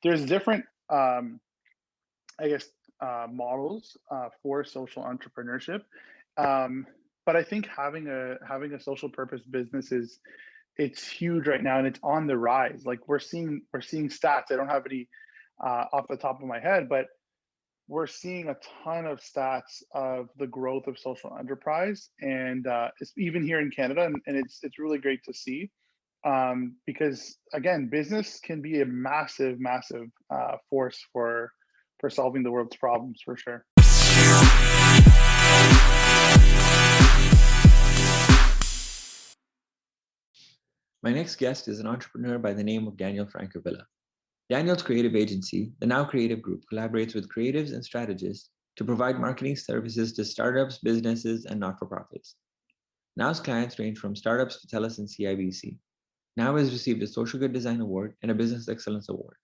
there's different, I guess, models for social entrepreneurship. Um, but I think having a social purpose business is it's huge right now, and it's on the rise. Like we're seeing stats. I don't have any off the top of my head, but we're seeing a ton of stats of the growth of social enterprise, and it's even here in Canada, and it's really great to see because again, business can be a massive, massive force for solving the world's problems for sure. My next guest is an entrepreneur by the name of Daniel Francavilla. Daniel's creative agency, the Now Creative Group, collaborates with creatives and strategists to provide marketing services to startups, businesses, and not-for-profits. Now's clients range from startups to TELUS and CIBC. Now has received a Social Good Design Award and a Business Excellence Award.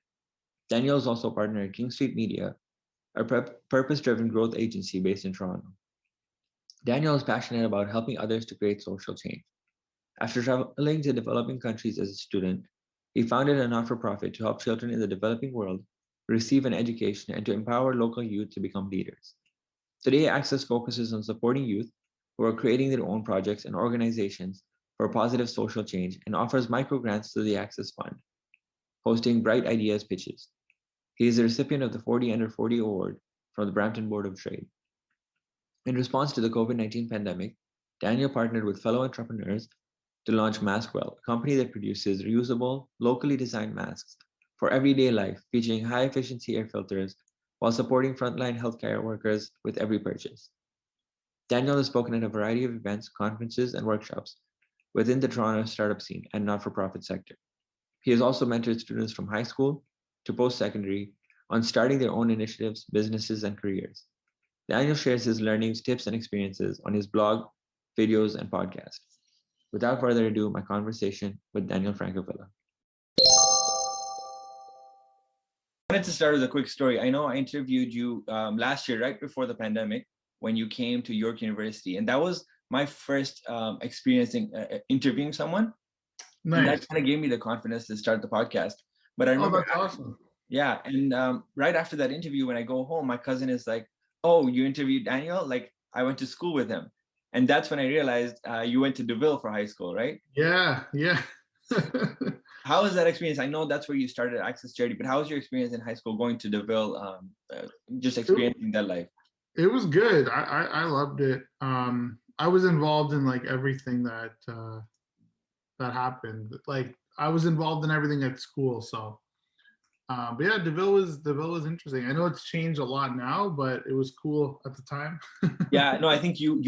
Daniel is also a partner at King Street Media, a purpose-driven growth agency based in Toronto. Daniel is passionate about helping others to create social change. After traveling to developing countries as a student, he founded a not-for-profit to help children in the developing world receive an education and to empower local youth to become leaders. Today, Access focuses on supporting youth who are creating their own projects and organizations for positive social change and offers microgrants to the Access Fund, hosting Bright Ideas pitches. He is a recipient of the 40 Under 40 Award from the Brampton Board of Trade. In response to the COVID-19 pandemic, Daniel partnered with fellow entrepreneurs to launch MaskWell, a company that produces reusable, locally designed masks for everyday life, featuring high-efficiency air filters while supporting frontline healthcare workers with every purchase. Daniel has spoken at a variety of events, conferences, and workshops within the Toronto startup scene and not-for-profit sector. He has also mentored students from high school to post-secondary on starting their own initiatives, businesses, and careers. Daniel shares his learnings, tips, and experiences on his blog, videos, and podcast. Without further ado, my conversation with Daniel Francavilla. I wanted to start with a quick story. I know I interviewed you last year, right before the pandemic, when you came to York University, and that was my first experience interviewing someone. Nice. And that kind of gave me the confidence to start the podcast. But I remember, that's awesome. Yeah, and right after that interview, when I go home, my cousin is like, "Oh, you interviewed Daniel? Like, I went to school with him." And that's when I realized you went to DeVille for high school, right? Yeah. How was that experience? I know that's where you started Access Charity, but how was your experience in high school going to DeVille, just experiencing that life? It was good. I loved it. I was involved in like everything that happened. Like I was involved in everything at school. So, but yeah, DeVille was interesting. I know it's changed a lot now, but it was cool at the time. Yeah, no, I think you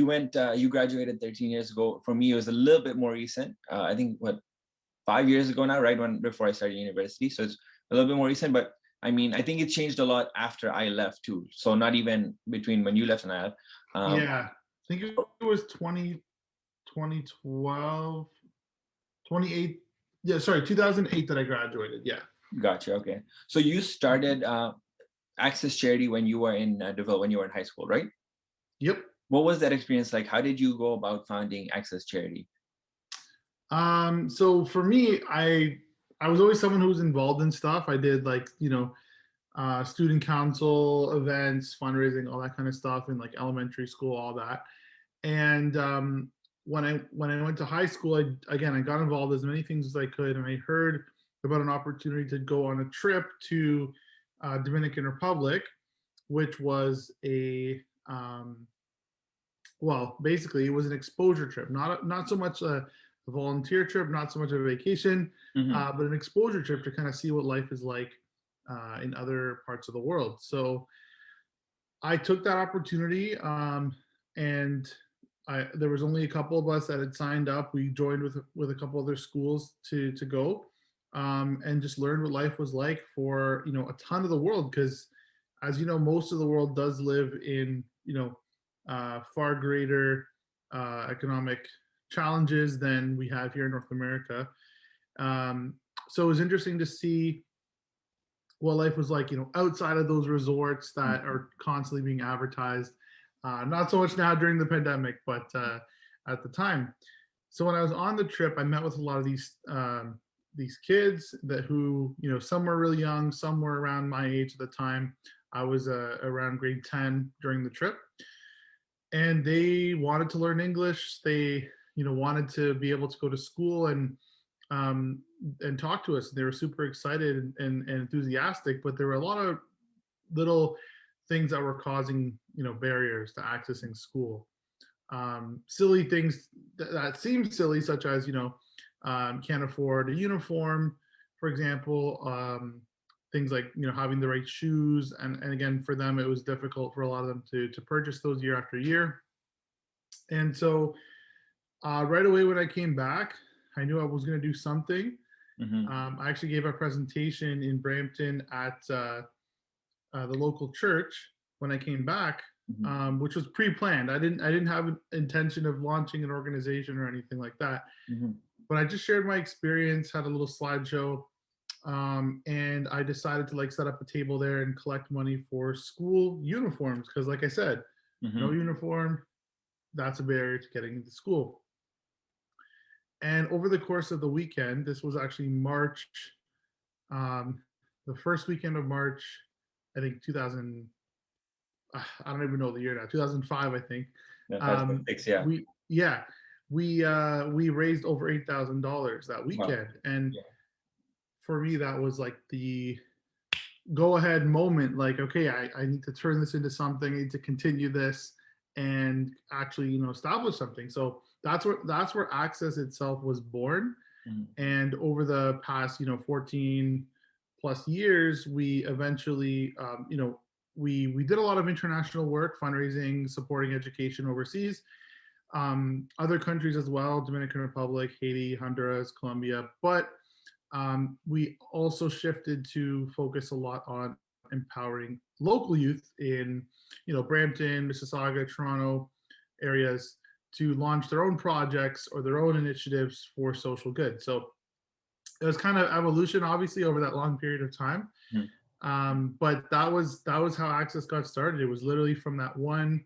graduated 13 years ago. For me, it was a little bit more recent. I think 5 years ago now, right before I started university. So it's a little bit more recent, but I mean, I think it changed a lot after I left too. So not even between when you left and I left. Yeah, I think it was 2012, 28. Yeah, sorry, 2008 that I graduated. Yeah. Gotcha. Okay. So you started Access Charity when you were in DeVille, when you were in high school, right? Yep. What was that experience like? How did you go about founding Access Charity? So for me, I was always someone who was involved in stuff. I did like, student council events, fundraising, all that kind of stuff in like elementary school, all that. And when I went to high school, I got involved as many things as I could, and I heard about an opportunity to go on a trip to Dominican Republic, which was basically it was an exposure trip, not so much a volunteer trip, not so much a vacation, but an exposure trip to kind of see what life is like in other parts of the world. So I took that opportunity, and there was only a couple of us that had signed up. We joined with a couple other schools to go, and just learned what life was like for a ton of the world, because as you know, most of the world does live in far greater economic challenges than we have here in North America. So it was interesting to see what life was like, outside of those resorts that are constantly being advertised. Not so much now during the pandemic, but at the time. So when I was on the trip, I met with a lot of these these kids who, some were really young, some were around my age at the time. I was around grade 10 during the trip, and they wanted to learn English. They, wanted to be able to go to school um, and talk to us. They were super excited and enthusiastic, but there were a lot of little things that were causing, barriers to accessing school. Silly things that seem silly, such as, can't afford a uniform, for example. Things like, having the right shoes, and again, for them, it was difficult for a lot of them to purchase those year after year. And so right away when I came back, I knew I was going to do something. I actually gave a presentation in Brampton at the local church when I came back, which was pre-planned. I didn't have an intention of launching an organization or anything like that. But I just shared my experience, had a little slideshow, and I decided to set up a table there and collect money for school uniforms, because, like I said, no uniform, that's a barrier to getting into school. And over the course of the weekend, this was actually March, the first weekend of March, I think 2000, I don't even know the year now, 2005, I think. Yeah. We raised over $8,000 that weekend. Wow. And for me, that was like the go ahead moment. Like, okay, I need to turn this into something. I need to continue this and actually, establish something. So that's where Access itself was born. And over the past, 14 plus years, we eventually, we did a lot of international work, fundraising, supporting education overseas, other countries as well, Dominican Republic, Haiti, Honduras, Colombia. But we also shifted to focus a lot on empowering local youth in, Brampton, Mississauga, Toronto areas to launch their own projects or their own initiatives for social good. So it was kind of evolution, obviously, over that long period of time. But that was how Access got started. It was literally from that one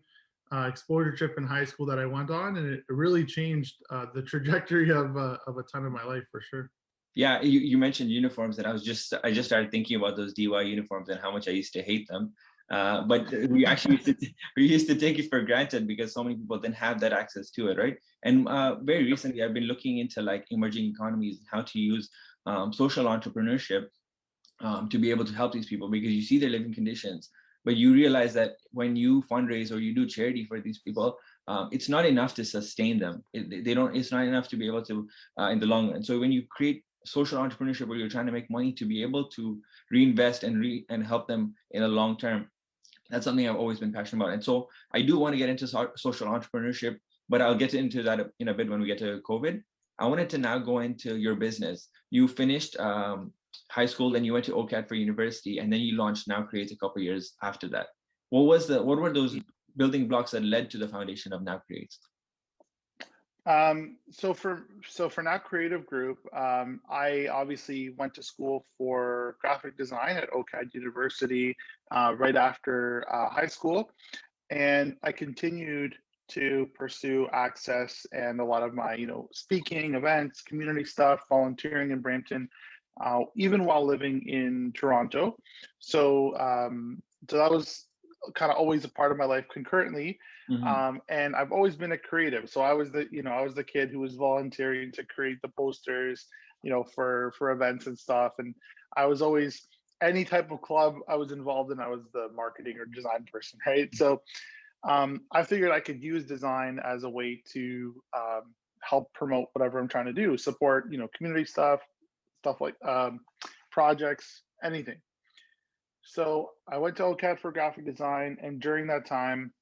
exposure trip in high school that I went on, and it really changed the trajectory of a ton of my life, for sure. Yeah, you mentioned uniforms, and I just started thinking about those DY uniforms and how much I used to hate them. But we used to take it for granted because so many people didn't have that access to it, right? And very recently, I've been looking into emerging economies, how to use social entrepreneurship to be able to help these people, because you see their living conditions, but you realize that when you fundraise or you do charity for these people, it's not enough to sustain them. It's not enough to be able to in the long run. So when you create social entrepreneurship where you're trying to make money to be able to reinvest and help them in the long term, that's something I've always been passionate about. And so I do want to get into social entrepreneurship, but I'll get into that in a bit when we get to COVID. I wanted to now go into your business. You finished high school, then you went to OCAD for university, and then you launched Now Creates a couple years after that. What were those building blocks that led to the foundation of Now Creates? So for Now Creative Group, I obviously went to school for graphic design at OCAD University right after high school, and I continued to pursue Access and a lot of my, speaking, events, community stuff, volunteering in Brampton, even while living in Toronto. So that was kind of always a part of my life concurrently. And I've always been a creative. So I was the kid who was volunteering to create the posters, for events and stuff. And I was always, any type of club I was involved in, I was the marketing or design person, right? So I figured I could use design as a way to help promote whatever I'm trying to do, support, community stuff like projects, anything. So I went to OCAD for graphic design, and during that time,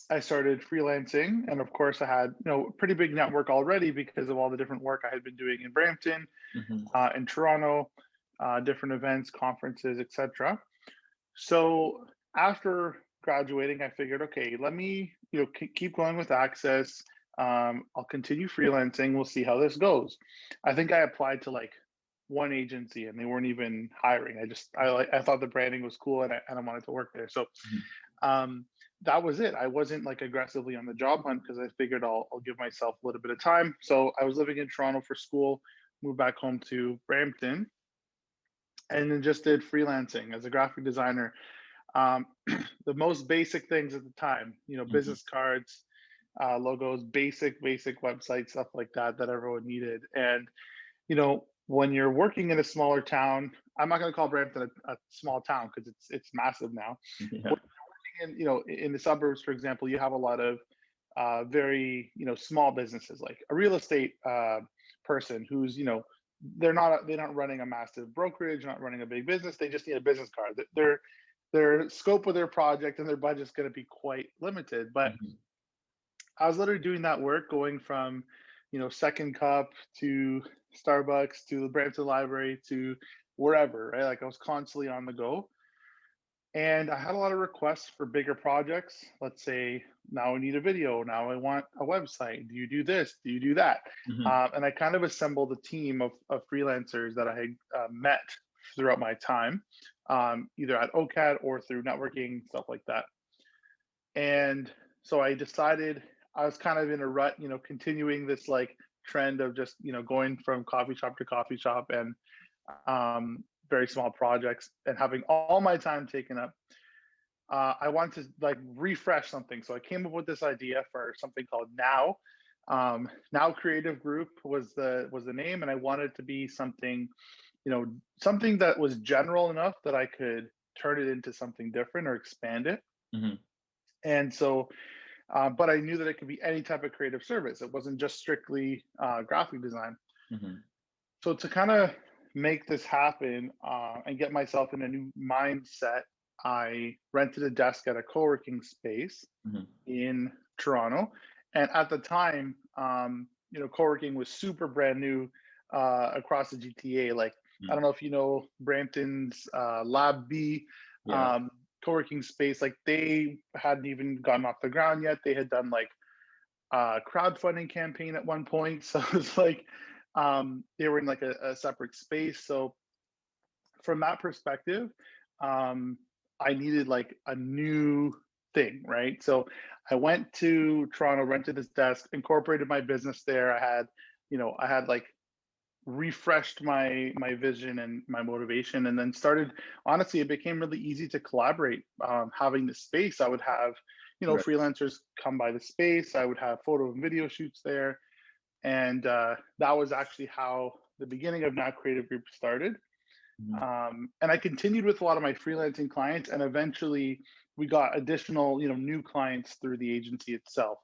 I started freelancing. And of course, I had a pretty big network already because of all the different work I had been doing in Brampton, in Toronto, different events, conferences, etc. So after graduating, I figured, okay, let me keep going with Access. I'll continue freelancing. We'll see how this goes. I think I applied to one agency and they weren't even hiring. I thought the branding was cool and I wanted to work there. So that was it. I wasn't aggressively on the job hunt because I figured I'll give myself a little bit of time. So I was living in Toronto for school. moved back home to Brampton, and then just did freelancing as a graphic designer. Um, the most basic things at the time, business cards, logos, basic website stuff like that that everyone needed. And when you're working in a smaller town, I'm not going to call Brampton a small town because it's massive now. Yeah. And in the suburbs, for example, you have a lot of very small businesses, like a real estate person who's they're not running a massive brokerage, not running a big business. They just need a business card. Their scope of their project and their budget's going to be quite limited. But I was literally doing that work, going from Second Cup to Starbucks to the Brampton Library to wherever, right? Like I was constantly on the go. And I had a lot of requests for bigger projects. Let's say, now I need a video. Now I want a website. Do you do this? Do you do that? And I kind of assembled a team of freelancers that I had met throughout my time, either at OCAD or through networking, stuff like that. And so I decided I was kind of in a rut, continuing this like trend of just, going from coffee shop to coffee shop and very small projects and having all my time taken up. I wanted to like refresh something. So I came up with this idea for something called Now. Now Creative Group was the name, and I wanted it to be something, something that was general enough that I could turn it into something different or expand it. And so, but I knew that it could be any type of creative service. It wasn't just strictly graphic design. So to kind of make this happen and get myself in a new mindset, I rented a desk at a co-working space in Toronto. And at the time, co-working was super brand new across the GTA. Like, I don't know if you know Brampton's Lab B co-working space. Like, they hadn't even gotten off the ground yet. They had done like a crowdfunding campaign at one point. So it's like, they were in like a separate space. So from that perspective, I needed like a new thing, right? So I went to Toronto, rented this desk, incorporated my business there. I had like refreshed my vision and my motivation, and then started, honestly, it became really easy to collaborate. Having the space, I would have, freelancers come by the space. I would have photo and video shoots there. And that was actually how the beginning of Now Creative Group started. And I continued with a lot of my freelancing clients, and eventually we got additional, new clients through the agency itself.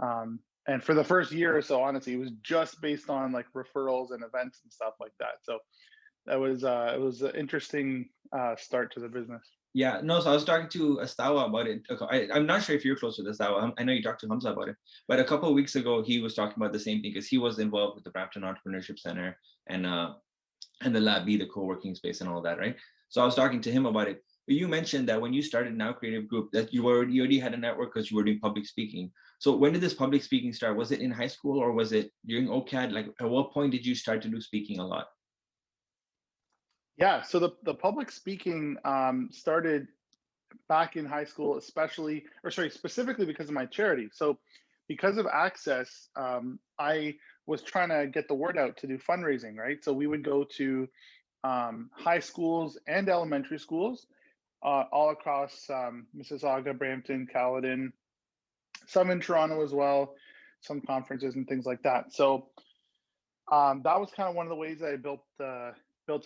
And for the first year or so, honestly, it was just based on like referrals and events and stuff like that. So that was it was an interesting start to the business. Yeah, no, so I was talking to Astawa about it. I'm not sure if you're close with Astawa. I know you talked to Hamza about it, but a couple of weeks ago, he was talking about the same thing because he was involved with the Brampton Entrepreneurship Center and the Lab B, the co-working space and all that, right? So I was talking to him about it. But you mentioned that when you started Now Creative Group, that you already had a network because you were doing public speaking. So when did this public speaking start? Was it in high school or was it during OCAD? Like, at what point did you start to do speaking a lot? Yeah, so the public speaking started back in high school, specifically because of my charity. So because of Access, I was trying to get the word out to do fundraising, right? So we would go to high schools and elementary schools all across Mississauga, Brampton, Caledon, some in Toronto as well, some conferences and things like that. So that was kind of one of the ways that I built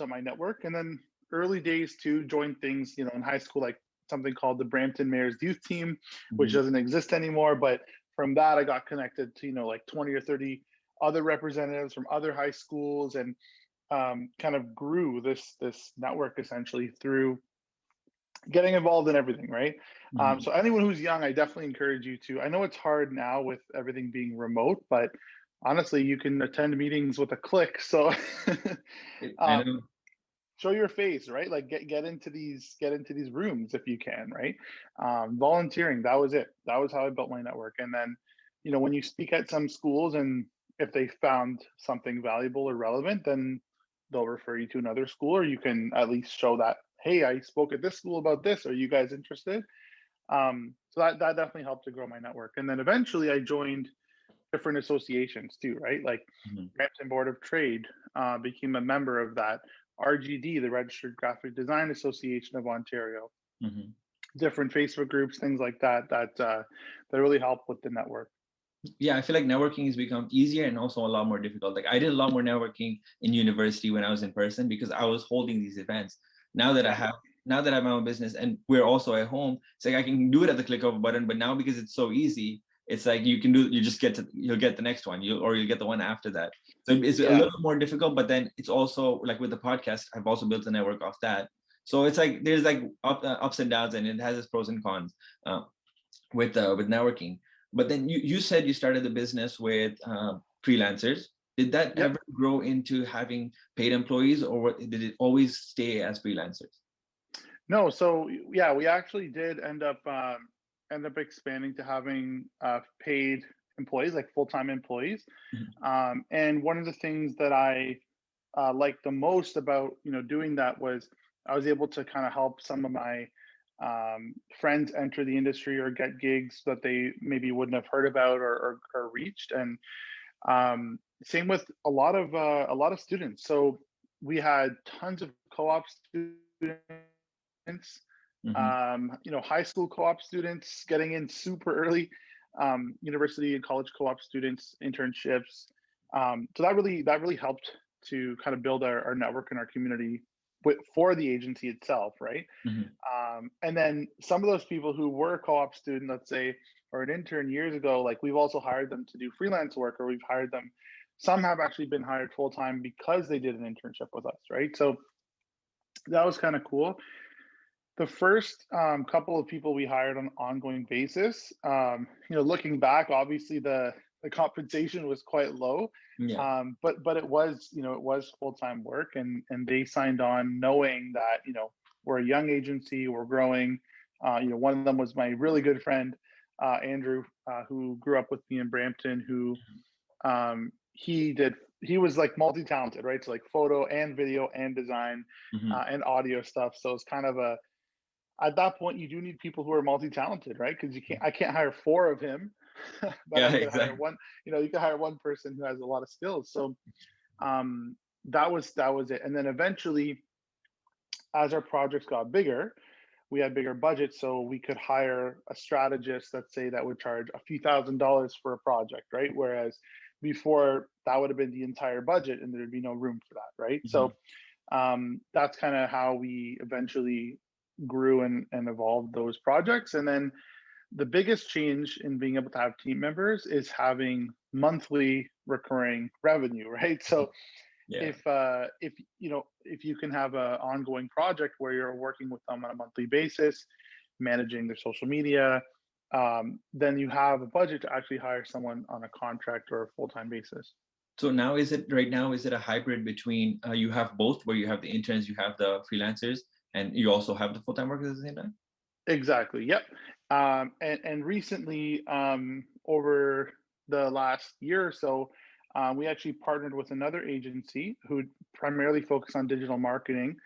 up my network. And then early days to join things, in high school, like something called the Brampton Mayor's Youth Team, which doesn't exist anymore. But from that, I got connected to, like 20 or 30 other representatives from other high schools, and kind of grew this network essentially through getting involved in everything, right? So anyone who's young, I definitely encourage you to. I know it's hard now with everything being remote, but honestly, you can attend meetings with a click. So show your face, right? Like get into these rooms if you can, right? Volunteering, that was it. That was how I built my network. And then, when you speak at some schools, and if they found something valuable or relevant, then they'll refer you to another school, or you can at least show that, hey, I spoke at this school about this. Are you guys interested? So that definitely helped to grow my network. And then eventually I joined different associations too, right? Like Brampton Board of Trade became a member of that. RGD, the Registered Graphic Design Association of Ontario. Different Facebook groups, things like that, that really help with the network. Yeah, I feel like networking has become easier and also a lot more difficult. Like I did a lot more networking in university when I was in person because I was holding these events. Now that I have my own business and we're also at home, it's like I can do it at the click of a button. But now because it's so easy, it's like you'll get the next one, you'll get the one after that. So it's a little more difficult, but then it's also like with the podcast, I've also built a network off that. So it's like there's like ups and downs, and it has its pros and cons with networking. But then you said you started the business with freelancers. Did that ever grow into having paid employees, or did it always stay as freelancers? No, so yeah, we actually did end up expanding to having paid employees, like full-time employees. And one of the things that I liked the most about doing that was I was able to kind of help some of my friends enter the industry or get gigs that they maybe wouldn't have heard about or reached. And same with a lot of students. So we had tons of co-op students, high school co-op students getting in super early, university and college co-op students, internships. So that really helped to kind of build our network and our community for the agency itself, right? And then some of those people who were a co-op student, let's say, or an intern years ago, like we've also hired them to do freelance work, or we've hired them. Some have actually been hired full time because they did an internship with us, right? So that was kind of cool. The first couple of people we hired on an ongoing basis, looking back, obviously the compensation was quite low, but it was full-time work, and they signed on knowing that we're a young agency, we're growing. One of them was my really good friend, Andrew, who grew up with me in Brampton, who he was like multi-talented, right? So like photo and video and design and audio stuff. So it's kind of at that point you do need people who are multi-talented, right? Because I can't hire four of him, but I can hire one. You can hire one person who has a lot of skills. So that was it. And then eventually, as our projects got bigger, we had bigger budgets, so we could hire a strategist, let's say, that would charge a few $1,000s for a project, right? Whereas before that would have been the entire budget and there'd be no room for that, right? So that's kind of how we eventually grew and evolved those projects. And then the biggest change in being able to have team members is having monthly recurring revenue, right? So if you can have an ongoing project where you're working with them on a monthly basis, managing their social media, then you have a budget to actually hire someone on a contract or a full-time basis. So now is it a hybrid between you have both, where you have the interns, you have the freelancers, and you also have the full-time workers at the same time? Exactly. Yep. And recently, over the last year or so, we actually partnered with another agency who primarily focused on digital marketing,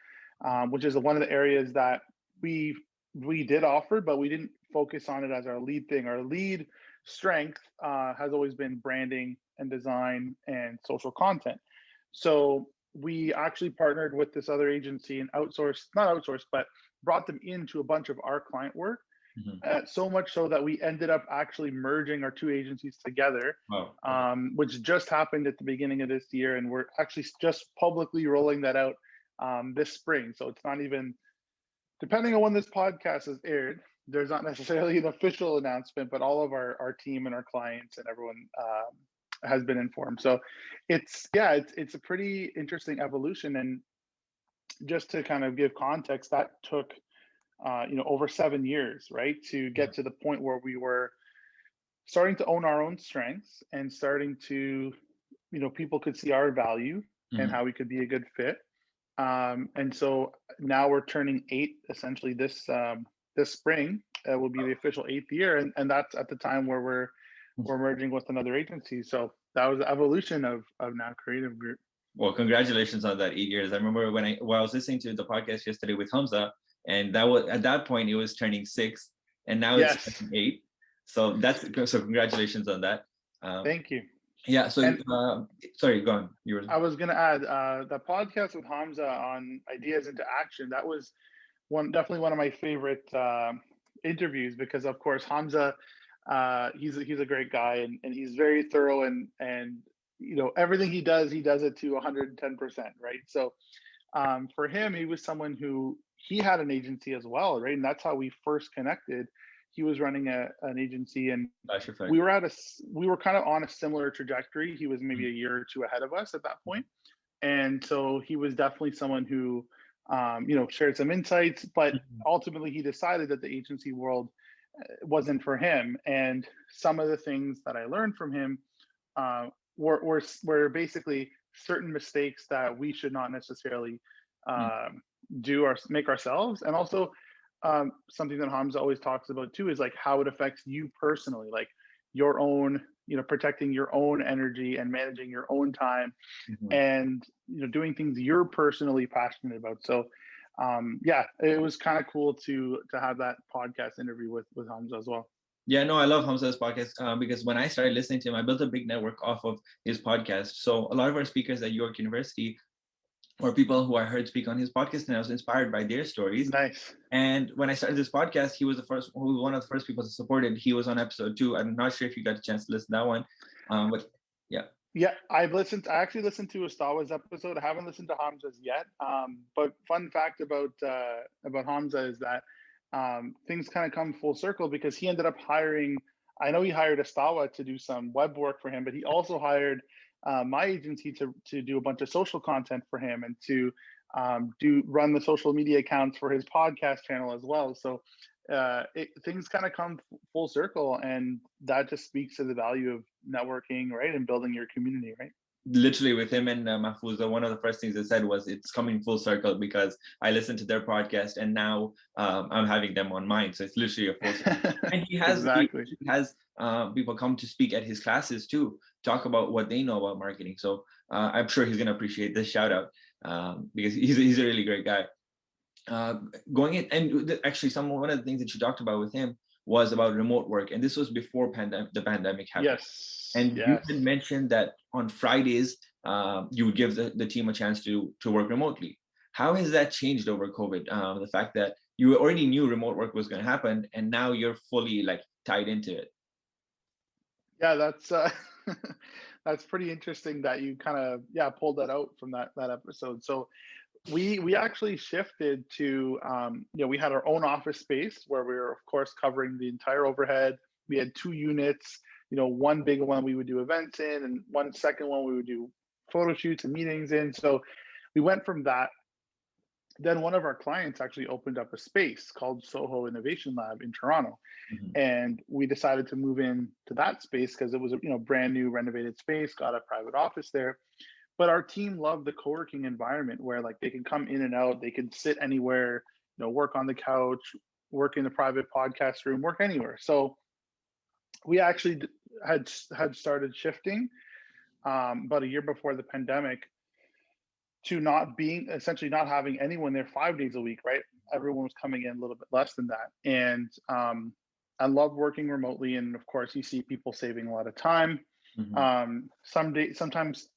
which is one of the areas that we did offer, but we didn't focus on it as our lead thing. Our lead strength has always been branding and design and social content. So we actually partnered with this other agency and but brought them into a bunch of our client work. So much so that we ended up actually merging our two agencies together, which just happened at the beginning of this year. And we're actually just publicly rolling that out this spring. So it's not even, depending on when this podcast is aired, there's not necessarily an official announcement, but all of our team and our clients and everyone has been informed. So it's a pretty interesting evolution. And just to kind of give context, that took over 7 years, right, to get to the point where we were starting to own our own strengths and starting to, people could see our value and how we could be a good fit. And so now we're turning 8 essentially this spring. Will be the official 8th year, and that's at the time where we're merging with another agency. So that was the evolution of Now Creative Group. Well, congratulations on that 8 years. I remember when I was listening to the podcast yesterday with Hamza, and that was at that point it was turning 6, and now it's turning 8. So congratulations on that. Thank you. Yeah. So, And sorry, go on. You were. I was going to add the podcast with Hamza on ideas into action. That was definitely one of my favorite interviews, because of course Hamza, he's a great guy, and he's very thorough, and everything he does it to 110%, right? So for him, he was someone who he had an agency as well, right? And that's how we first connected. He was running an agency, and we were kind of on a similar trajectory. He was maybe a year or two ahead of us at that point. And so he was definitely someone who shared some insights, but ultimately he decided that the agency world wasn't for him. And some of the things that I learned from him were basically certain mistakes that we should not necessarily do or make ourselves. And also something that Hamza always talks about too is like how it affects you personally, like your own, protecting your own energy and managing your own time, and doing things you're personally passionate about. So yeah, it was kind of cool to have that podcast interview with Hamza as well. Yeah, no, I love Hamza's podcast because when I started listening to him, I built a big network off of his podcast. So a lot of our speakers at York University or people who I heard speak on his podcast, and I was inspired by their stories. Nice. And when I started this podcast, he was one of the first people to support it. He was on episode 2. I'm not sure if you got a chance to listen to that one, but yeah. Yeah, I actually listened to Astawa's episode. I haven't listened to Hamza's yet. But fun fact about Hamza is that things kind of come full circle, because he ended up hiring. I know he hired Astawa to do some web work for him, but he also hired my agency to do a bunch of social content for him, and to run the social media accounts for his podcast channel as well. So things kind of come full circle, and that just speaks to the value of networking, right, and building your community, right? Literally, with him and Mahfouza, one of the first things they said was it's coming full circle, because I listened to their podcast and now I'm having them on mine. So it's literally a full circle. And he has exactly. he has people come to speak at his classes too, talk about what they know about marketing. So I'm sure he's going to appreciate this shout out because he's a really great guy. Going in, and actually one of the things that you talked about with him was about remote work, and this was before the pandemic happened. Yes. And yes. You did mention that on Fridays you would give the team a chance to work remotely. How has that changed over COVID? The fact that you already knew remote work was going to happen, and now you're fully like tied into it. Yeah, that's that's pretty interesting that you kind of pulled that out from that episode. So we actually shifted to we had our own office space where we were of course covering the entire overhead. We had 2 units, one big one we would do events in, and one second one we would do photo shoots and meetings in. So we went from that. Then one of our clients actually opened up a space called Soho Innovation Lab in Toronto. And we decided to move in to that space because it was a brand new renovated space, got a private office there. But our team loved the co-working environment where like they can come in and out, they can sit anywhere, work on the couch, work in the private podcast room, work anywhere. So we actually had started shifting about a year before the pandemic to essentially not having anyone there 5 days a week, right? Everyone was coming in a little bit less than that. And I love working remotely. And of course, you see people saving a lot of time. Sometimes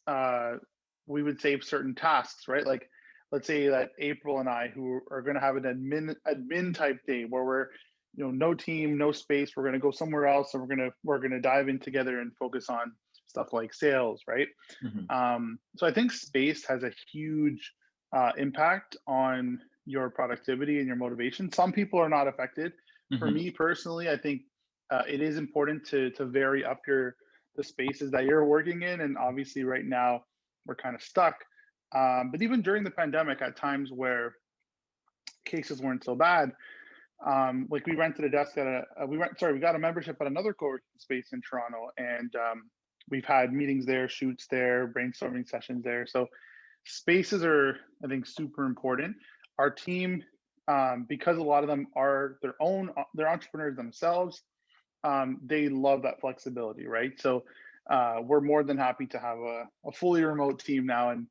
we would save certain tasks, right? Like, let's say that April and I, who are going to have an admin type day where we're, no team, no space, we're going to go somewhere else, and we're going to dive in together and focus on stuff like sales, right? So I think space has a huge impact on your productivity and your motivation. Some people are not affected. For me personally, I think it is important to vary up the spaces that you're working in. And obviously right now we're kind of stuck. But even during the pandemic, at times where cases weren't so bad, like we rented a desk at we got a membership at another co-working space in Toronto, and we've had meetings there, shoots there, brainstorming sessions there. So spaces are, I think, super important. Our team, because a lot of them are they're entrepreneurs themselves, they love that flexibility, right? So we're more than happy to have a fully remote team now, and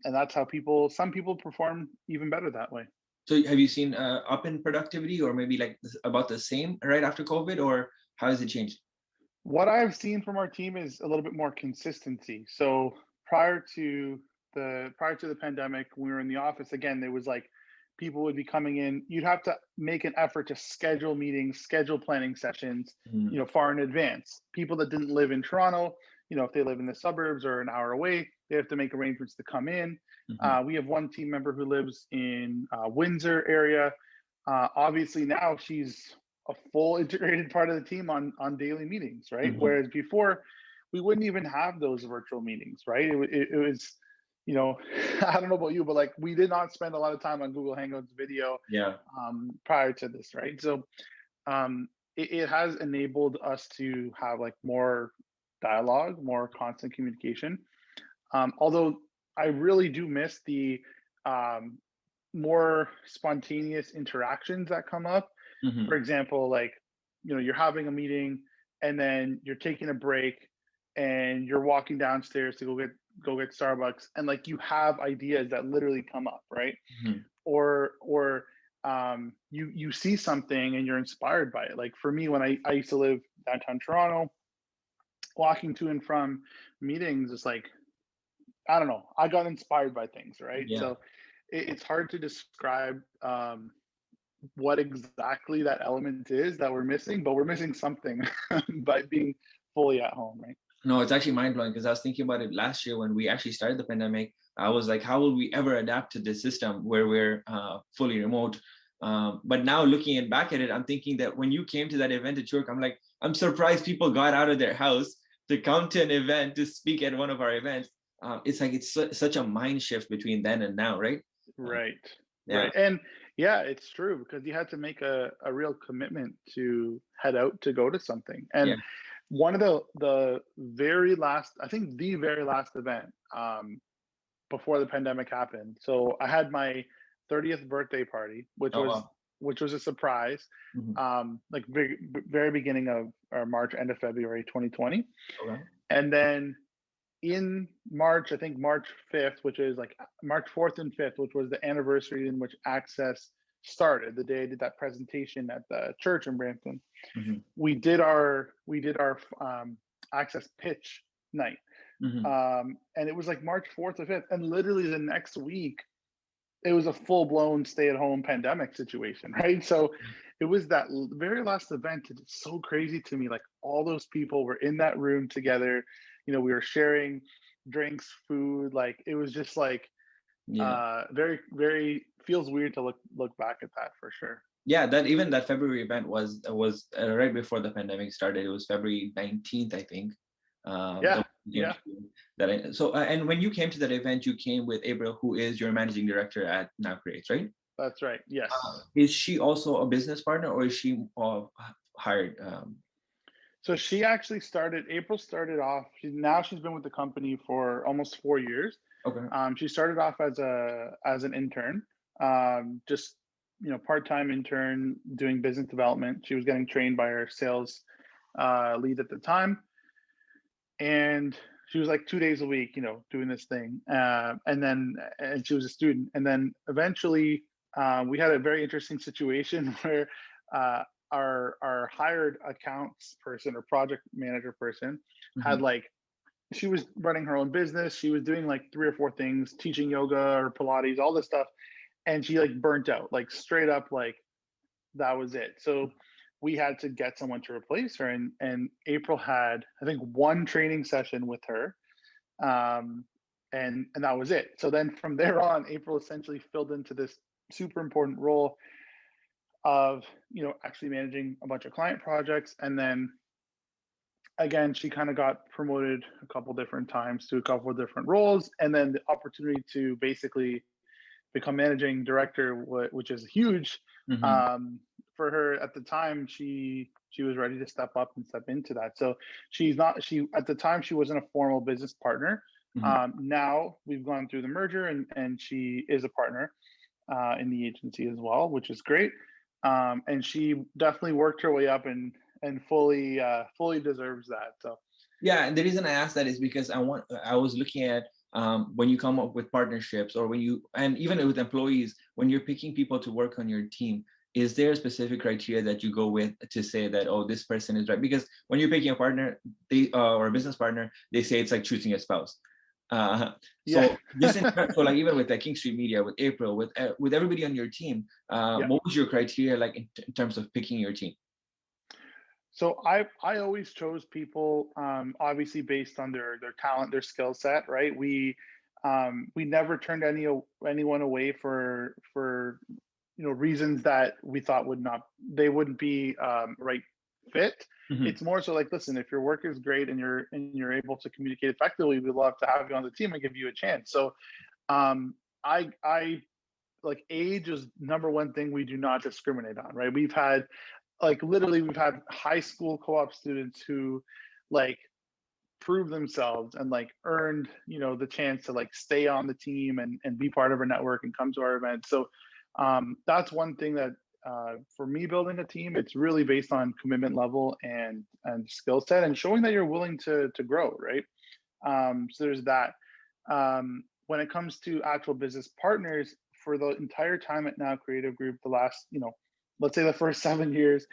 that's how some people perform even better that way. So have you seen up in productivity, or maybe like about the same right after COVID, or how has it changed? What I've seen from our team is a little bit more consistency. So prior to the pandemic, when we were in the office again, there was like people would be coming in. You'd have to make an effort to schedule meetings, schedule planning sessions, Mhm. far in advance. People that didn't live in Toronto, if they live in the suburbs or an hour away, they have to make arrangements to come in. Mhm. We have one team member who lives in Windsor area. Obviously now she's a full integrated part of the team on daily meetings, right? Mhm. Whereas before, we wouldn't even have those virtual meetings, right? It was, I don't know about you, but like we did not spend a lot of time on Google Hangouts video Yeah. prior to this, right? So it has enabled us to have like more dialogue, more constant communication. Although I really do miss the um, more spontaneous interactions that come up. For Mhm. example, like, you're having a meeting and then you're taking a break and you're walking downstairs to go get Starbucks, and like you have ideas that literally come up, right? Mhm. Or you see something and you're inspired by it. Like for me, when I used to live downtown Toronto, walking to and from meetings, it's like, I don't know, I got inspired by things, right? Yeah. So it's hard to describe what exactly that element is that we're missing, but we're missing something by being fully at home, right? No, it's actually mind blowing because I was thinking about it last year when we actually started the pandemic. I was like, how will we ever adapt to this system where we're fully remote? But now looking back at it, I'm thinking that when you came to that event at York, I'm like, I'm surprised people got out of their house to come to an event to speak at one of our events. It's like it's such a mind shift between then and now, right? Uh, Right. yeah, Right. And yeah, it's true because you had to make a real commitment to head out to go to something. yeah. And one of the very last, I think the very last event before the pandemic happened. So I had my 30th birthday party, which Oh was wow. which was a surprise. Mhm. Like very beginning of or March, end of February 2020. Okay. And then in March, I think March 5th, which is like March 4th and 5th, which was the anniversary in which Access started, the day I did that presentation at the church in Brampton. Mhm. We did our Access pitch night. Mhm. And it was like March 4th or 5th. And literally the next week, it was a full blown stay at home pandemic situation, right? So it was that very last event. It's so crazy to me. Like all those people were in that room together. We were sharing drinks, food. Like it was just like Yeah. very, very feels weird to look back at that for sure. Yeah, that even that February event was right before the pandemic started. It was February 19th, I think. Yeah, That we came yeah, to that. And when you came to that event, you came with April, who is your managing director at Now Creates, right? that's right. Yes. Is she also a business partner, or is she hired? So she actually started. April started off. She's been with the company for almost 4 years. Okay. She started off as an intern, just part-time intern doing business development. She was getting trained by her sales lead at the time, and she was like 2 days a week, doing this thing. And she was a student, and then eventually we had a very interesting situation where uh, our hired accounts person or project manager person had Mhm. like she was running her own business. She was doing like three or four things, teaching yoga or Pilates, all this stuff. And she like burnt out, like straight up, like that was it. So we had to get someone to replace her. And April had, I think, one training session with her. Um, and that was it. So then from there on, April essentially filled into this super important role of, actually managing a bunch of client projects. And then again, she kind of got promoted a couple different times to a couple of different roles, and then the opportunity to basically become managing director, which is huge Mhm. um, for her at the time. She was ready to step up and step into that. So she at the time she wasn't a formal business partner. Mhm. Now we've gone through the merger, and she is a partner in the agency as well, which is great. And she definitely worked her way up and fully deserves that. So Yeah, and the reason I asked that is because I was looking at when you come up with partnerships or when you and even with employees when you're picking people to work on your team, is there a specific criteria that you go with to say that, oh, this person is right? Because when you're picking a partner, or a business partner, they say it's like choosing a spouse. Yeah. So just so like even with like King Street Media, with April, with everybody on your team, Yeah. what was your criteria like in terms of picking your team? So I always chose people, obviously based on their talent, their skill set, right? We never turned anyone away for reasons that we thought they wouldn't be right fit. Mhm. It's more so like, listen, if your work is great and you're able to communicate effectively, we'd love to have you on the team and give you a chance. So I like, age is number one thing we do not discriminate on, right? We've had high school co-op students who like prove themselves and like earned the chance to like stay on the team and be part of our network and come to our events. So that's one thing that for me, building a team, it's really based on commitment level and skill set, and showing that you're willing to grow, right? So there's that. When it comes to actual business partners, for the entire time at Now Creative Group, the last, let's say the first 7 years,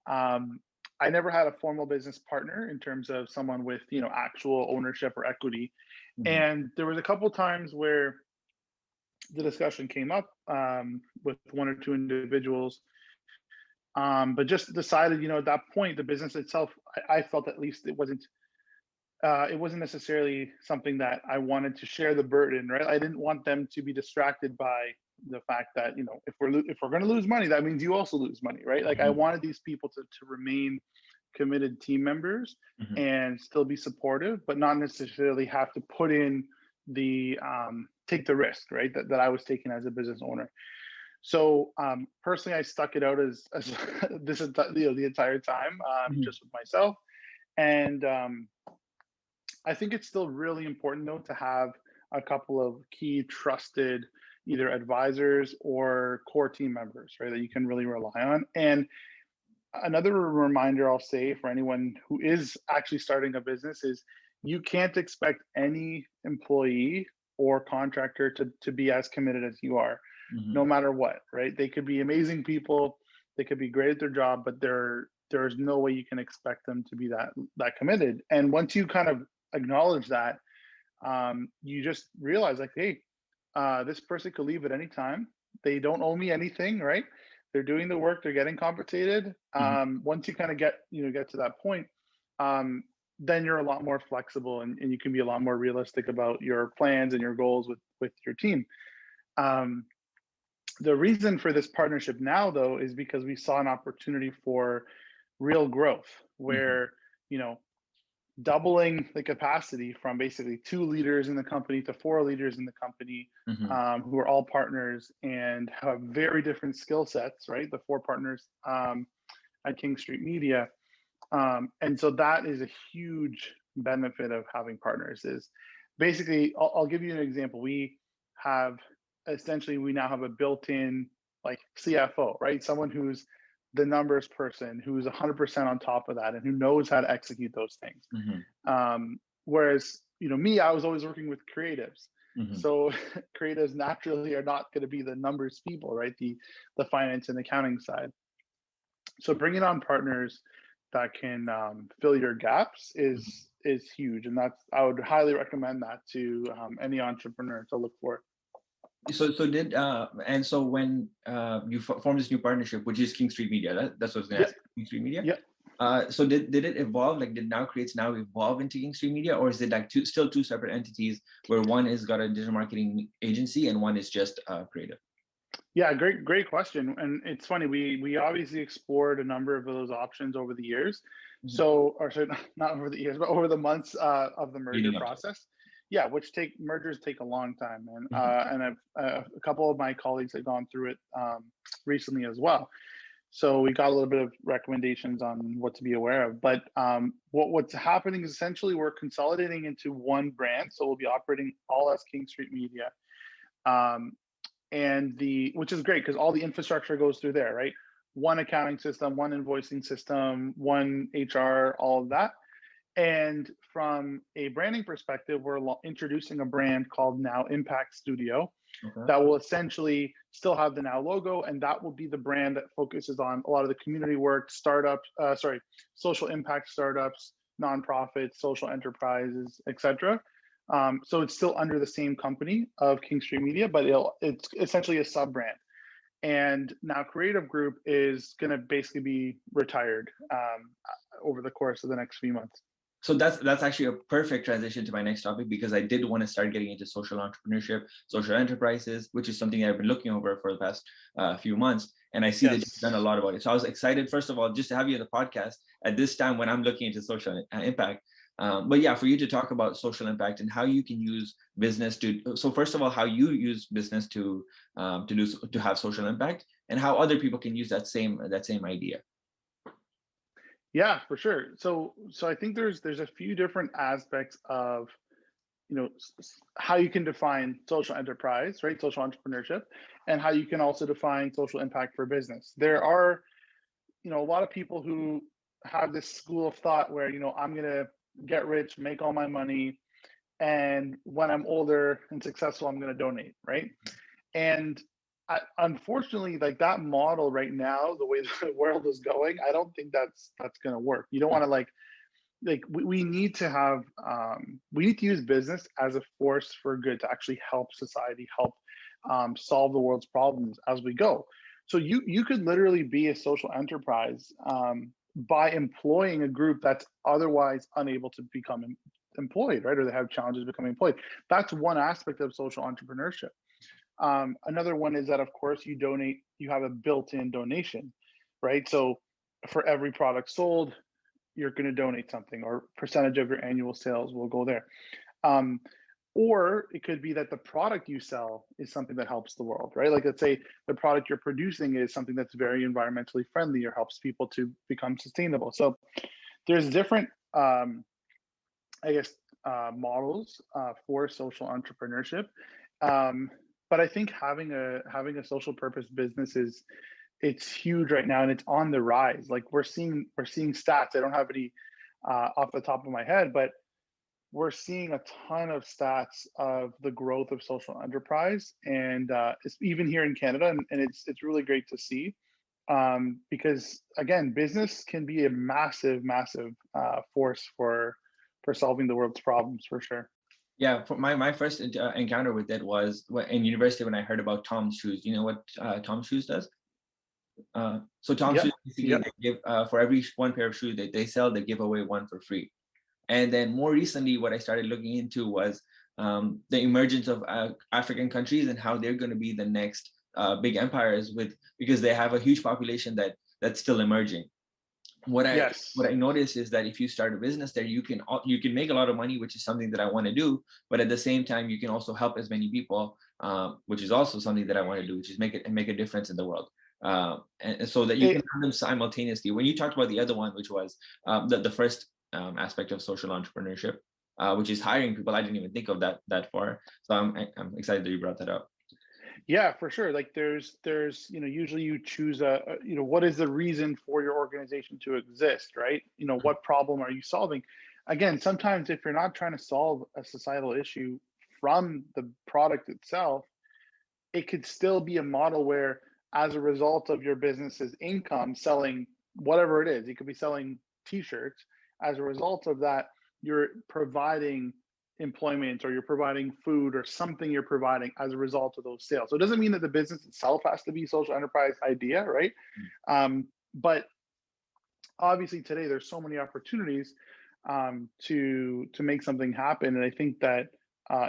I never had a formal business partner in terms of someone with, actual ownership or equity. Mhm. And there was a couple times where the discussion came up with one or two individuals, but just decided, at that point, the business itself, I felt at least it wasn't necessarily something that I wanted to share the burden, right? I didn't want them to be distracted by the fact that, if we're going to lose money, that means you also lose money, right? Like, I Mhm. wanted these people to remain committed team members Mhm. and still be supportive, but not necessarily have to put in the take the risk, right? That I was taking as a business owner. So personally, I stuck it out as this is the entire time, Mhm. just with myself. And I think it's still really important, though, to have a couple of key trusted either advisors or core team members, right, that you can really rely on. And another reminder I'll say for anyone who is actually starting a business is you can't expect any employee or contractor to be as committed as you are, Mhm. no matter what, right? They could be amazing people, they could be great at their job, but there's no way you can expect them to be that committed. And once you kind of acknowledge that, you just realize like, hey, this person could leave at any time. They don't owe me anything, right? They're doing the work, they're getting compensated. Mhm. Once you kind of get to that point, then you're a lot more flexible, and you can be a lot more realistic about your plans and your goals with your team. Um, the reason for this partnership now, though, is because we saw an opportunity for real growth, Mhm. where you know doubling the capacity from basically 2 leaders in the company to 4 leaders in the company, Mhm. who are all partners and have very different skill sets, right? The 4 partners at King Street Media. And so that is a huge benefit of having partners is basically, I'll give you an example. We now have a built-in like CFO, right? Someone who's the numbers person, who's 100% on top of that and who knows how to execute those things. Mhm. Whereas, me, I was always working with creatives. Mhm. So creatives naturally are not going to be the numbers people, right? The finance and accounting side. So bringing on partners that can fill your gaps is huge, and I would highly recommend that to any entrepreneur to look for. So did and so when you formed this new partnership, which is King Street Media, that's what I was going to Yeah, ask. King Street Media. yeah. So did it evolve? Like, did Now Creates now evolve into King Street Media, or is it like still two separate entities where one is got a digital marketing agency and one is just creative? Yeah, great question. And it's funny, we obviously explored a number of those options over the years. Mhm. So, or sorry, not over the years, but over the months of the merger Leading up to it. process. Yeah, which mergers take a long time, Mhm. and a couple of my colleagues have gone through it recently as well. So we got a little bit of recommendations on what to be aware of. But what's happening is essentially we're consolidating into one brand. So we'll be operating all as King Street Media. Um, and which is great because all the infrastructure goes through there, right? One accounting system, one invoicing system, one HR, all of that. And from a branding perspective, we're introducing a brand called Now Impact Studio. Okay. that will essentially still have the Now logo, and that will be the brand that focuses on a lot of the community work, social impact startups, nonprofits, social enterprises, etc. So it's still under the same company of King Street Media, but it's essentially a sub brand. And Now Creative Group is going to basically be retired over the course of the next few months. So that's actually a perfect transition to my next topic, because I did want to start getting into social entrepreneurship, social enterprises, which is something I've been looking over for the past few months. And I see that you've done a lot about it. So I was excited, first of all, just to have you on the podcast at this time when I'm looking into social impact. But yeah, for you to talk about social impact and how you can use business to. So first of all, how you use business to have social impact, and how other people can use that same idea. Yeah, for sure. So I think there's a few different aspects of, how you can define social enterprise, right? Social entrepreneurship, and how you can also define social impact for business. There are, a lot of people who have this school of thought where, I'm going to get rich, make all my money, and when I'm older and successful, I'm going to donate, right? And unfortunately, like that model right now, the way the world is going, I don't think that's going to work. You don't want to we need to have we need to use business as a force for good to actually help society, help solve the world's problems as we go. So you could literally be a social enterprise by employing a group that's otherwise unable to become employed, right? Or they have challenges becoming employed. That's one aspect of social entrepreneurship. Another one is that, of course, you donate, you have a built-in donation, right? So for every product sold, you're going to donate something, or percentage of your annual sales will go there. Or it could be that the product you sell is something that helps the world, right? Like, let's say the product you're producing is something that's very environmentally friendly or helps people to become sustainable. So there's different, models for social entrepreneurship. But I think having a social purpose business it's huge right now, and it's on the rise. Like we're seeing stats. I don't have any off the top of my head, but we're seeing a ton of stats of the growth of social enterprise, and it's even here in Canada, and it's really great to see, because again, business can be a massive force for solving the world's problems, for sure. Yeah, for my first encounter with it was in university when I heard about Tom's Shoes. You know what Tom's Shoes does? So Tom's Shoes, basically, they give for every one pair of shoes that they sell, they give away one for free. And then more recently, what I started looking into was the emergence of African countries and how they're going to be the next big empires, because they have a huge population that's still emerging. What I noticed is that if you start a business there, you can make a lot of money, which is something that I want to do. But at the same time, you can also help as many people, which is also something that I want to do, which is make a difference in the world. And so that you can have them simultaneously. When you talked about the other one, which was the first aspect of social entrepreneurship, which is hiring people, I didn't even think of that far. So I'm excited that you brought that up. Yeah, for sure. Like there's usually you choose what is the reason for your organization to exist, right? What problem are you solving? Again, sometimes if you're not trying to solve a societal issue from the product itself, it could still be a model where, as a result of your business's income selling whatever it is, you could be selling t-shirts. As a result of that, you're providing employment, or you're providing food, or something you're providing as a result of those sales. So it doesn't mean that the business itself has to be social enterprise idea, right? But obviously today there's so many opportunities to make something happen, and I think that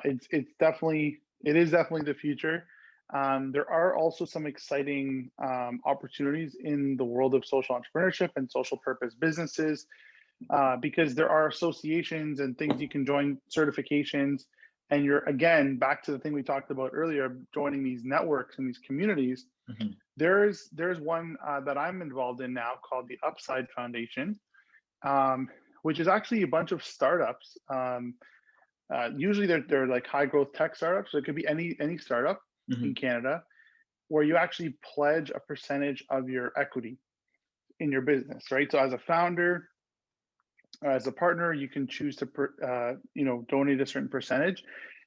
it is definitely the future. There are also some exciting opportunities in the world of social entrepreneurship and social purpose businesses, because there are associations and things you can join, certifications, and you're, again, back to the thing we talked about earlier, joining these networks and these communities. Mm-hmm. There's one that I'm involved in now called the Upside Foundation, which is actually a bunch of startups. Usually they're like high growth tech startups. So it could be any startup in Canada, where you actually pledge a percentage of your equity in your business, right? So as a founder, as a partner, you can choose to donate a certain percentage,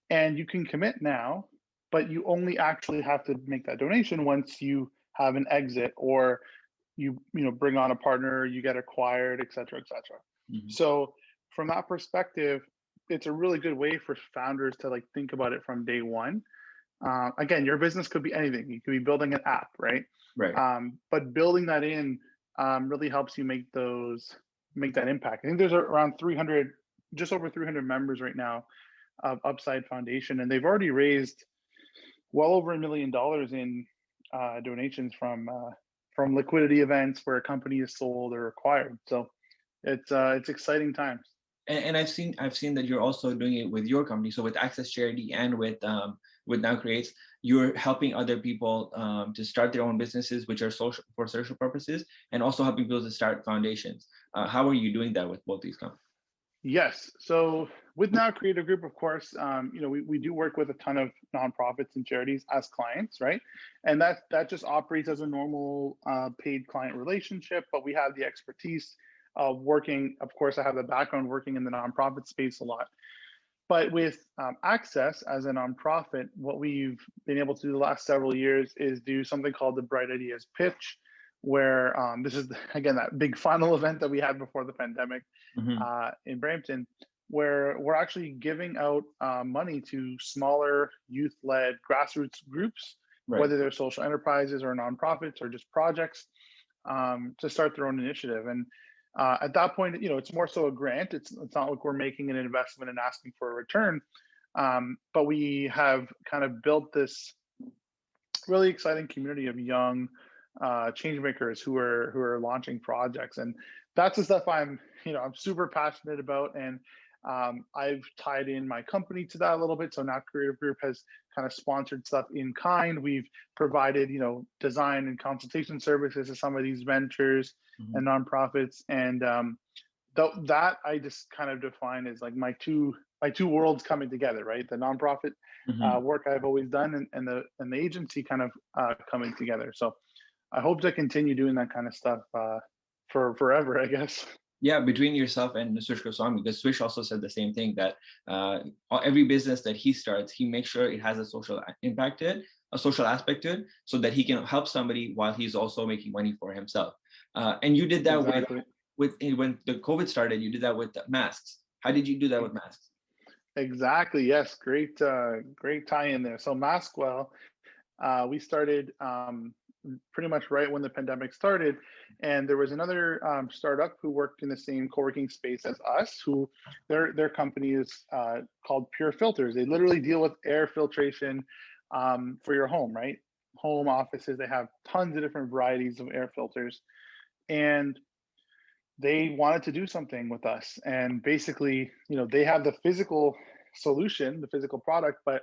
and you can commit now but you only actually have to make that donation once you have an exit, or you bring on a partner, you get acquired, et cetera, et cetera. Mhm. So from that perspective, it's a really good way for founders to like think about it from day one. Again, your business could be anything. You could be building an app, right? Right. But building that in really helps you make that impact. I think there's around 300, just over 300 members right now of Upside Foundation, and they've already raised well over $1 million in donations from liquidity events where a company is sold or acquired. So it's exciting times. And I've seen that you're also doing it with your company. So with Access Charity and with Now Creates, you're helping other people to start their own businesses, which are for social purposes, and also helping people to start foundations. How are you doing that with both these companies? Yes. So with Now Creative Group, of course, we do work with a ton of nonprofits and charities as clients, right? And that just operates as a normal paid client relationship, but we have the expertise of working. Of course, I have the background working in the nonprofit space a lot. But with Access as a nonprofit, what we've been able to do the last several years is do something called the Bright Ideas Pitch, where this is, again, that big funnel event that we had before the pandemic Mhm. in Brampton, where we're actually giving out money to smaller youth-led grassroots groups, Right. whether they're social enterprises or nonprofits or just projects, to start their own initiative. And at that point, it's more so a grant. It's not like we're making an investment and asking for a return, but we have kind of built this really exciting community of young change makers who are launching projects, and that's the stuff I'm super passionate about. And I've tied in my company to that a little bit. So Now Creative Group has kind of sponsored stuff in kind. We've provided design and consultation services to some of these ventures Mhm. and nonprofits, and that I just kind of define as like my two worlds coming together, right? The nonprofit Mhm. work I've always done, and the agency kind of coming together. So I hope to continue doing that kind of stuff for forever, I guess. Yeah, between yourself and Swish Goswami, because Swish also said the same thing, that every business that he starts, he makes sure it has a social impact to it, a social aspect to it, so that he can help somebody while he's also making money for himself. And you did that Exactly. when the COVID started. You did that with the masks. How did you do that with masks? Exactly. Yes. Great tie in there. So Maskwell, we started pretty much right when the pandemic started, and there was another startup who worked in the same co-working space as us, who their company is called Pure Filters. They literally deal with air filtration for your home, right? Home offices. They have tons of different varieties of air filters, and they wanted to do something with us. And basically, they have the physical solution, the physical product, but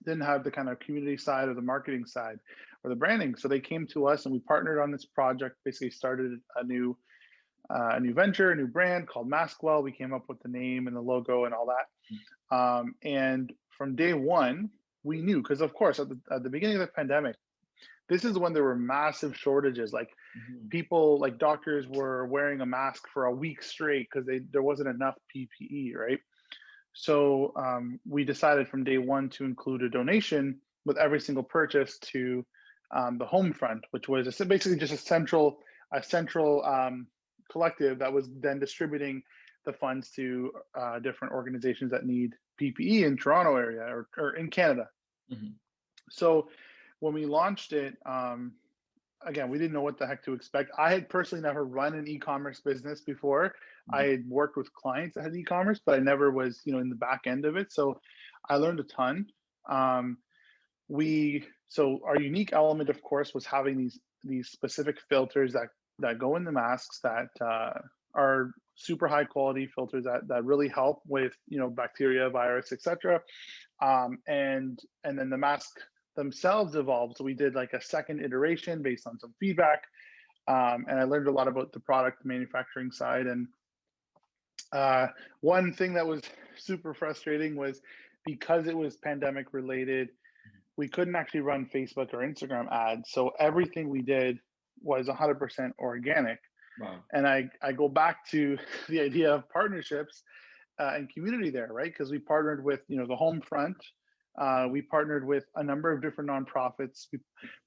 didn't have the kind of community side or the marketing side or the branding. So they came to us and we partnered on this project, basically started a new venture, a new brand called Maskwell. We came up with the name and the logo and all that. And from day one, we knew, because of course, at the beginning of the pandemic, this is when there were massive shortages. Like Mhm. people, like doctors were wearing a mask for a week straight because there wasn't enough PPE, right? So we decided from day one to include a donation with every single purchase to the Home Front, which was basically just a central collective that was then distributing the funds to different organizations that need PPE in Toronto area or in Canada. Mhm. So when we launched it, again, we didn't know what the heck to expect. I had personally never run an e-commerce business before. I Mhm. had worked with clients that had e-commerce, but I never was, in the back end of it. So I learned a ton. Um, so our unique element, of course, was having these specific filters that go in the masks that are super high quality filters that really help with bacteria, virus, etc. And then the mask themselves evolved. So we did like a second iteration based on some feedback. And I learned a lot about the product manufacturing side. And one thing that was super frustrating was because it was pandemic related, we couldn't actually run Facebook or Instagram ads. So everything we did was 100% organic. Wow. And I go back to the idea of partnerships and community there, right? Because we partnered with the Home Front, We partnered with a number of different nonprofits. We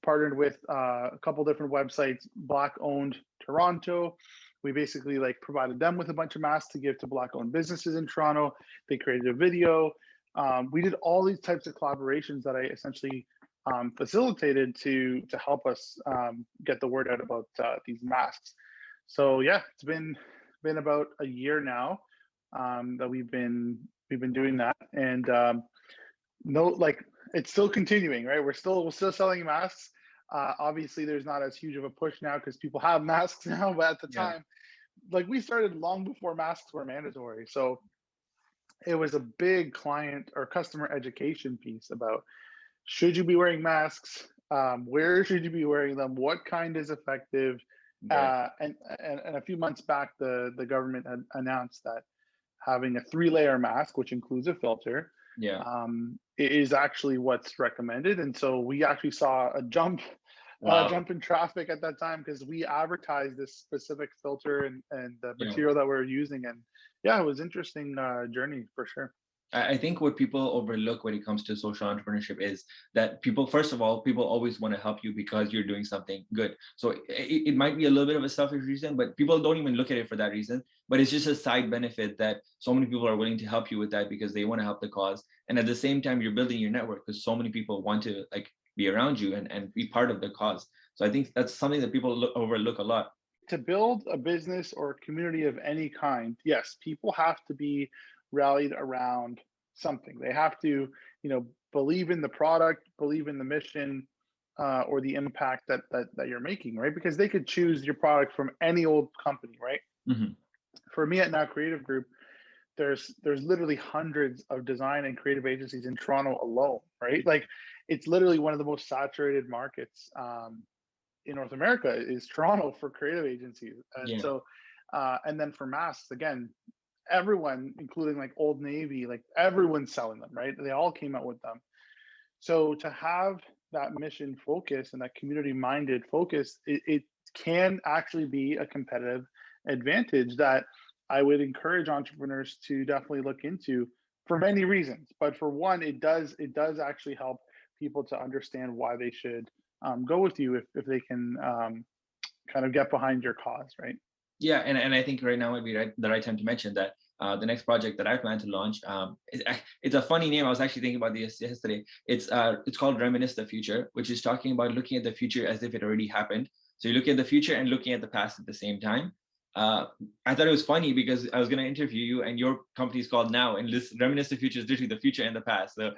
partnered with a couple different websites, Black owned Toronto. We basically like provided them with a bunch of masks to give to Black owned businesses in Toronto. They created a video. We did all these types of collaborations that I essentially facilitated to help us get the word out about these masks. So yeah, it's been about a year now that we've been doing that, and no, like it's still continuing, right? We're still selling masks. Obviously, there's not as huge of a push now because people have masks now, but at the time, like we started long before masks were mandatory, so it was a big client or customer education piece about should you be wearing masks, where should you be wearing them, what kind is effective, and a few months back, the government had announced that having a 3-layer mask, which includes a filter, is actually what's recommended. And so we actually saw a jump in traffic at that time because we advertised this specific filter and the material that we're using. And yeah, it was interesting journey for sure. I think what people overlook when it comes to social entrepreneurship is that people, first of all, people always want to help you because you're doing something good. So it might be a little bit of a selfish reason, but people don't even look at it for that reason. But it's just a side benefit that so many people are willing to help you with that because they want to help the cause. And at the same time, you're building your network because so many people want to like be around you and be part of the cause. So I think that's something that people overlook a lot. To build a business or a community of any kind, yes, people have to be rallied around something. They have to, believe in the product, believe in the mission, or the impact that you're making, right? Because they could choose your product from any old company, right? Mm-hmm. For me at Now Creative Group, there's literally hundreds of design and creative agencies in Toronto alone, right? Like it's literally one of the most saturated markets in North America is Toronto for creative agencies. And so, and then for masks, again, everyone, including like Old Navy, like everyone's selling them, right? They all came out with them. So to have that mission focus and that community minded focus, it can actually be a competitive advantage that I would encourage entrepreneurs to definitely look into for many reasons. But for one, it does actually help people to understand why they should go with you if they can kind of get behind your cause, right? Yeah, and I think right now would be the right time to mention that the next project that I plan to launch, it's a funny name. I was actually thinking about this yesterday. It's called Reminisce the Future, which is talking about looking at the future as if it already happened. So you look at the future and looking at the past at the same time. I thought it was funny because I was going to interview you and your company is called Now, and Reminisce the Future is literally the future and the past. So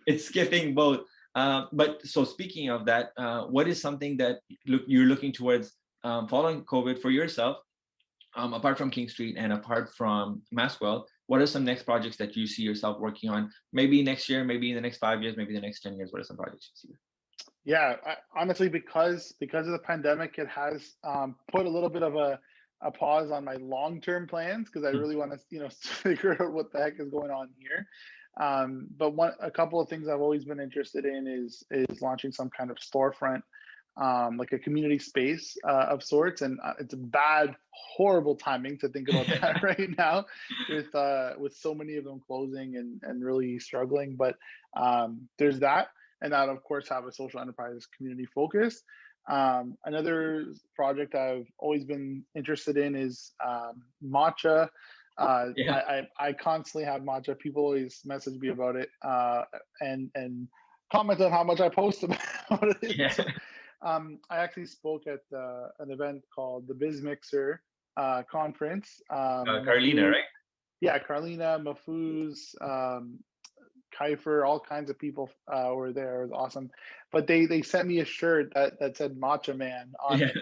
it's skipping both. But so speaking of that, what is something that you're looking towards following COVID for yourself, apart from King Street and apart from Maskwell? What are some next projects that you see yourself working on? Maybe next year, maybe in the next 5 years, maybe the next 10 years. What are some projects you see? Yeah, honestly, because of the pandemic, it has put a little bit of a pause on my long-term plans because I really want to, figure out what the heck is going on here. But a couple of things I've always been interested in is launching some kind of storefront, like a community space of sorts. And it's horrible timing to think about that right now with so many of them closing and really struggling. But there's that. And that, of course, have a social enterprise community focus. Another project I've always been interested in is matcha. I constantly have matcha. People always message me about it and comment on how much I post about it. Yeah. So, I actually spoke at an event called the Biz Mixer conference. Carlina, right? Yeah, Carlina, Mahfouz, Kiefer, all kinds of people were there. It was awesome. But they sent me a shirt that said Matcha Man on it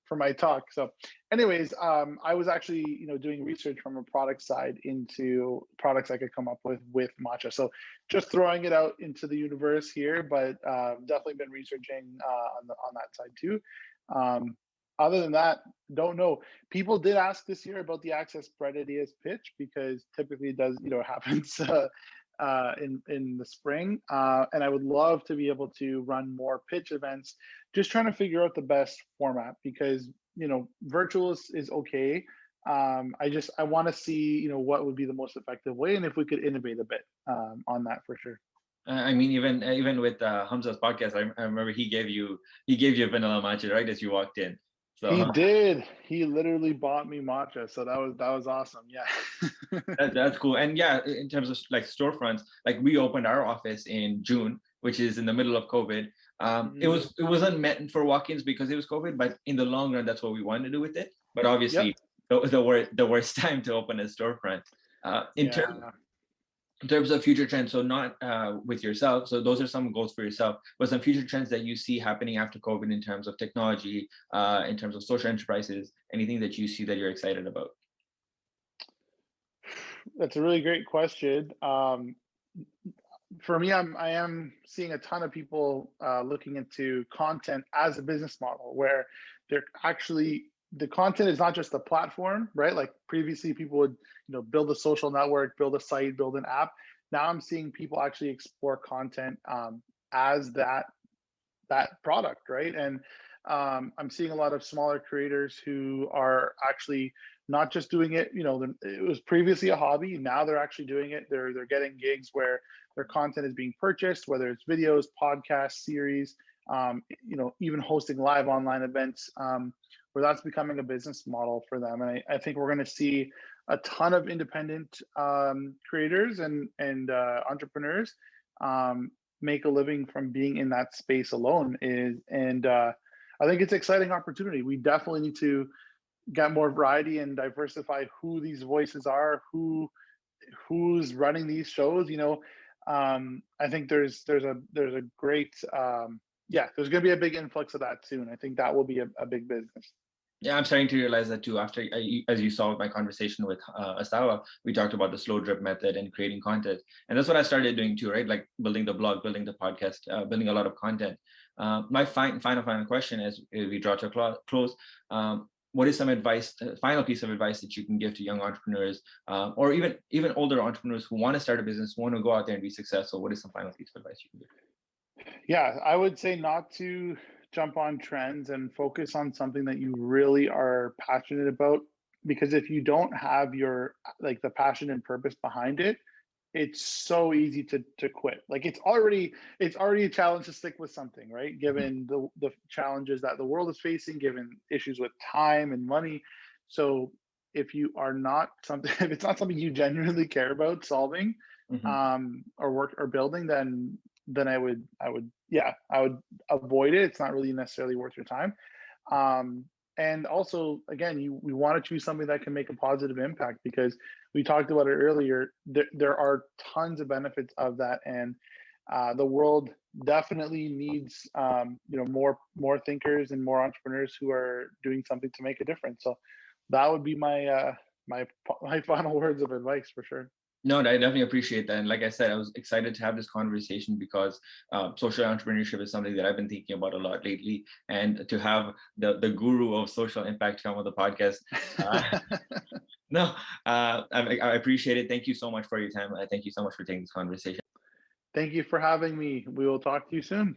for my talk. So anyways, I was actually, doing research from a product side into products I could come up with matcha. So just throwing it out into the universe here, but definitely been researching on that side too. Other than that, don't know. People did ask this year about the Access Bread Ideas pitch because typically it does, happens in the spring. And I would love to be able to run more pitch events, just trying to figure out the best format because, virtual is okay. I want to see, what would be the most effective way and if we could innovate a bit on that for sure. I mean, even with Hamza's podcast, I remember he gave you a vanilla matcha right as you walked in. So He did. He literally bought me matcha, so that was awesome. Yeah. that's cool. And yeah, in terms of like storefronts, like we opened our office in June, which is in the middle of COVID. It wasn't meant for walk-ins because it was COVID, but in the long run, that's what we wanted to do with it. But obviously, Yep. the worst time to open a storefront. In terms Yeah. in terms of future trends, so not with yourself, so those are some goals for yourself, but some future trends that you see happening after COVID in terms of technology, in terms of social enterprises, anything that you see that you're excited about? That's a really great question. For me, I am seeing a ton of people looking into content as a business model, where they're actually the content is not just a platform, right? Like previously, people would build a social network, build a site, build an app. Now I'm seeing people actually explore content as that product, right? And I'm seeing a lot of smaller creators who are actually not just doing it. It was previously a hobby. Now they're actually doing it. They're getting gigs where their content is being purchased, whether it's videos, podcasts, series, even hosting live online events, where that's becoming a business model for them. And I think we're going to see a ton of independent creators and entrepreneurs make a living from being in that space alone. I think it's an exciting opportunity. We definitely need to get more variety and diversify who these voices are, who's running these shows. I think there's a great there's going to be a big influx of that soon. I think that will be a big business. Yeah, I'm starting to realize that too. After, as you saw with my conversation with Asawa, we talked about the slow drip method and creating content, and that's what I started doing too, right? Like building the blog, building the podcast, building a lot of content. My final question, as we draw to a close, what is some advice, final piece of advice that you can give to young entrepreneurs, or even older entrepreneurs who want to start a business, want to go out there and be successful? What is some final piece of advice you can give? Yeah, I would say not to jump on trends and focus on something that you really are passionate about, because if you don't have the passion and purpose behind it, it's so easy to quit. Like it's already a challenge to stick with something, right? Given the challenges that the world is facing, given issues with time and money. So if it's not something you genuinely care about solving, or building, then I would avoid it. It's not really necessarily worth your time. And also, again, we want to choose something that can make a positive impact, because we talked about it earlier. There are tons of benefits of that, and the world definitely needs more thinkers and more entrepreneurs who are doing something to make a difference. So that would be my final words of advice for sure. No, I definitely appreciate that. And like I said, I was excited to have this conversation because social entrepreneurship is something that I've been thinking about a lot lately. And to have the guru of social impact come on the podcast, I appreciate it. Thank you so much for your time. Thank you so much for taking this conversation. Thank you for having me. We will talk to you soon.